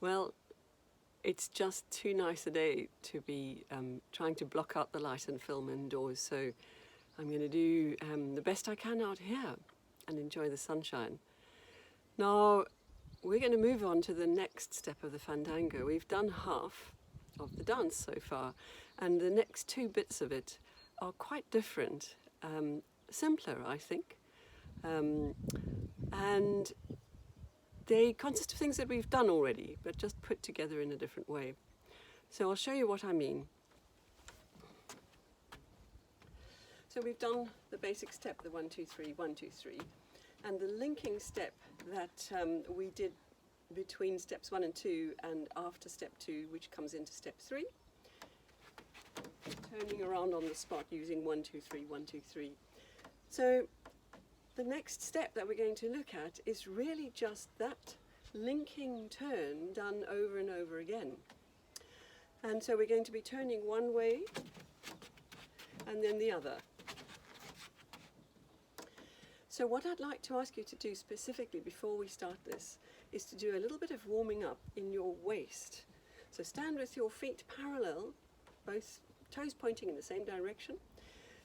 Well, it's just too nice a day to be trying to block out the light and film indoors, so I'm going to do the best I can out here and enjoy the sunshine. Now, we're going to move on to the next step of the Fandango. We've done half of the dance so far, and the next two bits of it are quite different, simpler, I think, and they consist of things that we've done already, but just put together in a different way. So I'll show you what I mean. So we've done the basic step, the 1, 2, 3, 1, 2, 3, and the linking step that we did between steps 1 and 2 and after step 2, which comes into step 3, turning around on the spot using 1, 2, 3, 1, 2, 3. So the next step that we're going to look at is really just that linking turn done over and over again. And so we're going to be turning one way and then the other. So what I'd like to ask you to do specifically before we start this is to do a little bit of warming up in your waist. So stand with your feet parallel, both toes pointing in the same direction,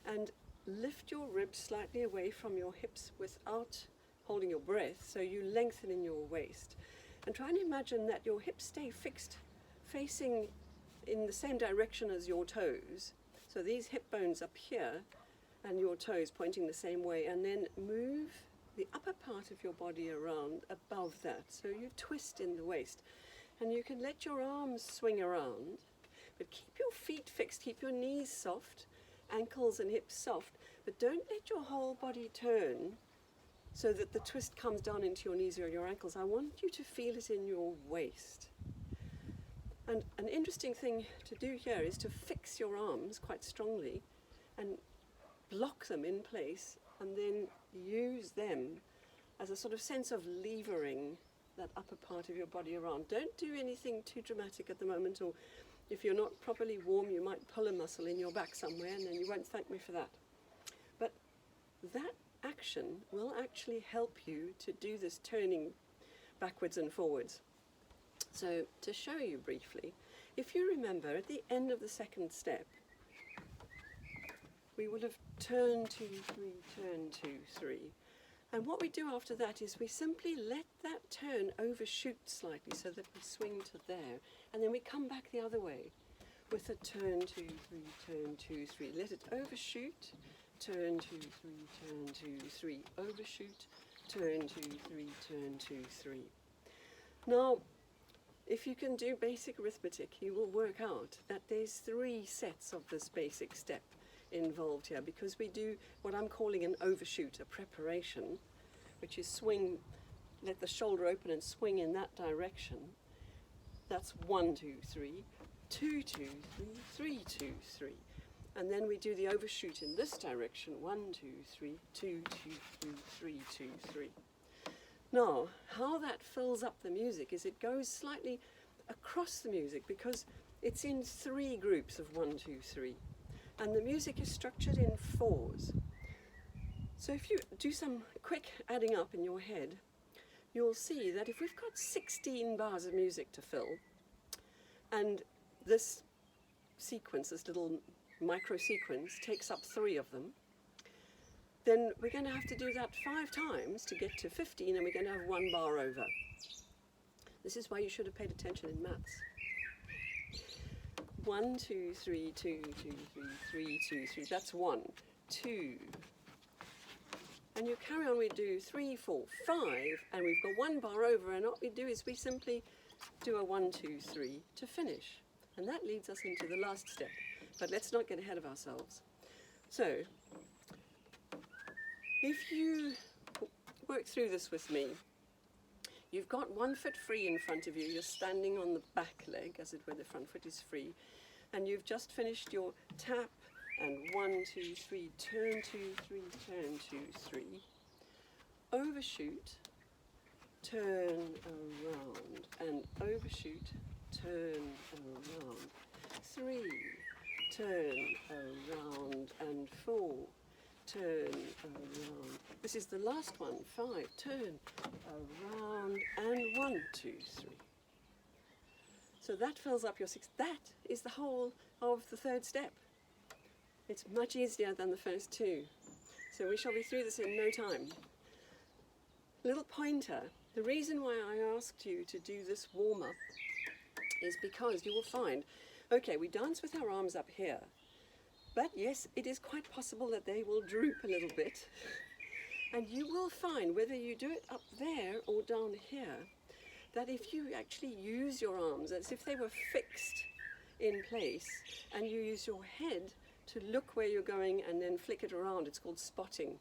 and lift your ribs slightly away from your hips without holding your breath, so you lengthen in your waist. And try and imagine that your hips stay fixed, facing in the same direction as your toes. So these hip bones up here and your toes pointing the same way, and then move the upper part of your body around above that. So you twist in the waist, and you can let your arms swing around, but keep your feet fixed, keep your knees soft, ankles and hips soft, but don't let your whole body turn so that the twist comes down into your knees or your ankles. I want you to feel it in your waist. And an interesting thing to do here is to fix your arms quite strongly and lock them in place, and then use them as a sort of sense of levering that upper part of your body around. Don't do anything too dramatic at the moment, or if you're not properly warm, you might pull a muscle in your back somewhere, and then you won't thank me for that. But that action will actually help you to do this turning backwards and forwards. So to show you briefly, if you remember at the end of the second step, we will have turn 2, 3, turn 2, 3. And what we do after that is we simply let that turn overshoot slightly so that we swing to there. And then we come back the other way with a turn 2, 3, turn 2, 3. Let it overshoot, turn 2, 3, turn 2, 3. Overshoot, turn 2, 3, turn 2, 3. Now, if you can do basic arithmetic, you will work out that there's 3 sets of this basic step involved here, because we do what I'm calling an overshoot, a preparation, which is swing, let the shoulder open and swing in that direction. That's 1, 2, 3, 2, 2, 3, 3, 2, 3. And then we do the overshoot in this direction, 1, 2, 3, 2, 2, 2, 3, 2, 3. Now, how that fills up the music is it goes slightly across the music, because it's in 3 groups of 1, 2, 3. And the music is structured in 4s. So if you do some quick adding up in your head, you'll see that if we've got 16 bars of music to fill, and this sequence, this little micro sequence, takes up 3 of them, then we're going to have to do that 5 times to get to 15, and we're going to have 1 bar over. This is why you should have paid attention in maths. 1, 2, 3, 2, 2, 3, 3, 2, 3. That's 1, 2. And you carry on, we do 3, 4, 5, and we've got 1 bar over, and what we do is we simply do a 1, 2, 3 to finish. And that leads us into the last step. But let's not get ahead of ourselves. So, if you work through this with me, you've got 1 foot free in front of you. You're standing on the back leg, as it were, the front foot is free. And you've just finished your tap, and 1, 2, 3, turn 2, 3, turn 2, 3. Overshoot, turn around, and overshoot, turn around. 3, turn around, and 4, turn around. This is the last one, 5, turn around, and 1, 2, 3. So that fills up your six. That is the whole of the third step. It's much easier than the first two. So we shall be through this in no time. Little pointer. The reason why I asked you to do this warm-up is because you will find, okay, we dance with our arms up here, but yes, it is quite possible that they will droop a little bit. And you will find, whether you do it up there or down here, that if you actually use your arms as if they were fixed in place, and you use your head to look where you're going and then flick it around, it's called spotting,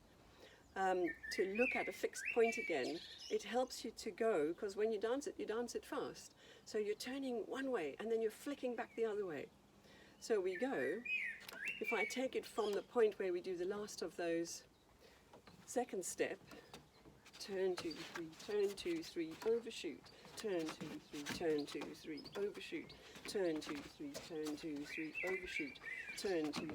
to look at a fixed point again, it helps you to go, because when you dance it fast. So you're turning one way and then you're flicking back the other way. So we go, if I take it from the point where we do the last of those second step, turn 2, 3, turn 2, 3, overshoot, turn 2, 3, turn 2, 3, overshoot, turn 2, 3, turn 2, 3, overshoot, turn 2, 3,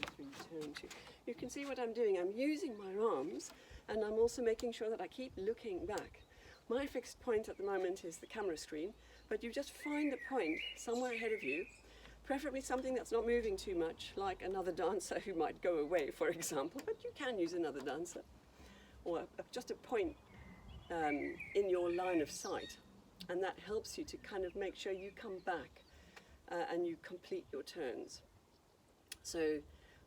turn 2. You can see what I'm doing. I'm using my arms, and I'm also making sure that I keep looking back. My fixed point at the moment is the camera screen, but you just find the point somewhere ahead of you, preferably something that's not moving too much, like another dancer who might go away, for example, but you can use another dancer, or just a point in your line of sight, and that helps you to kind of make sure you come back and you complete your turns. So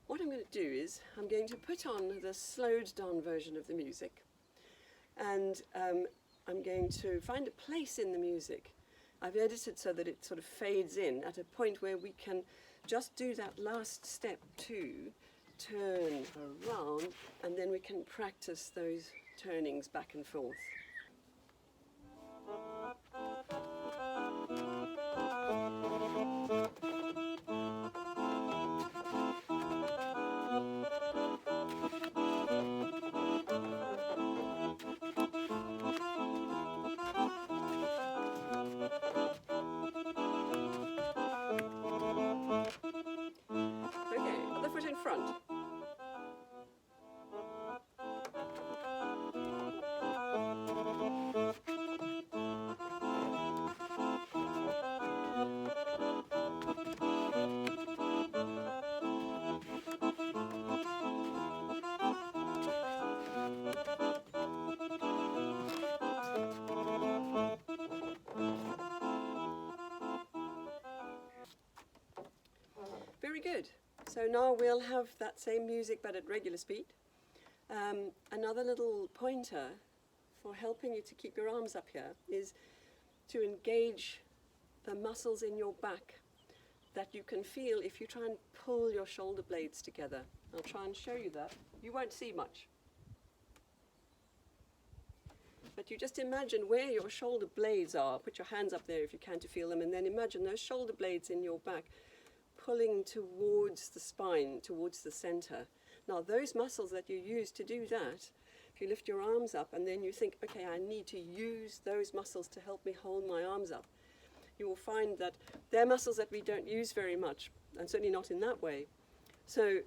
what I'm going to do is I'm going to put on the slowed down version of the music, and I'm going to find a place in the music. I've edited so that it sort of fades in at a point where we can just do that last step too, turn around, and then we can practice those turnings back and forth. Okay, other foot in front. Very good. So now we'll have that same music but at regular speed. Another little pointer for helping you to keep your arms up here is to engage the muscles in your back that you can feel if you try and pull your shoulder blades together. I'll try and show you that. You won't see much. But you just imagine where your shoulder blades are. Put your hands up there if you can to feel them, and then imagine those shoulder blades in your back pulling towards the spine, towards the center. Now those muscles that you use to do that, if you lift your arms up and then you think, okay, I need to use those muscles to help me hold my arms up, you will find that they're muscles that we don't use very much, and certainly not in that way. So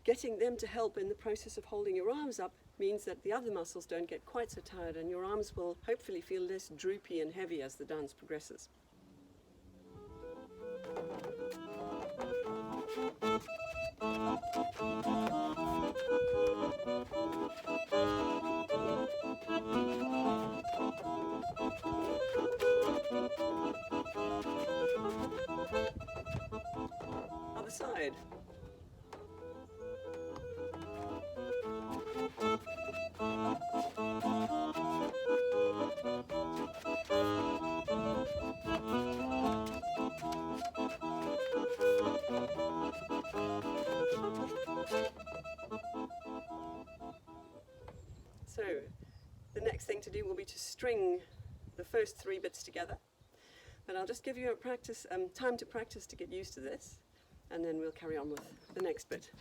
getting them to help in the process of holding your arms up means that the other muscles don't get quite so tired, and your arms will hopefully feel less droopy and heavy as the dance progresses. Other side. So the next thing to do will be to string the first three bits together. But I'll just give you a time to practice to get used to this, and then we'll carry on with the next bit.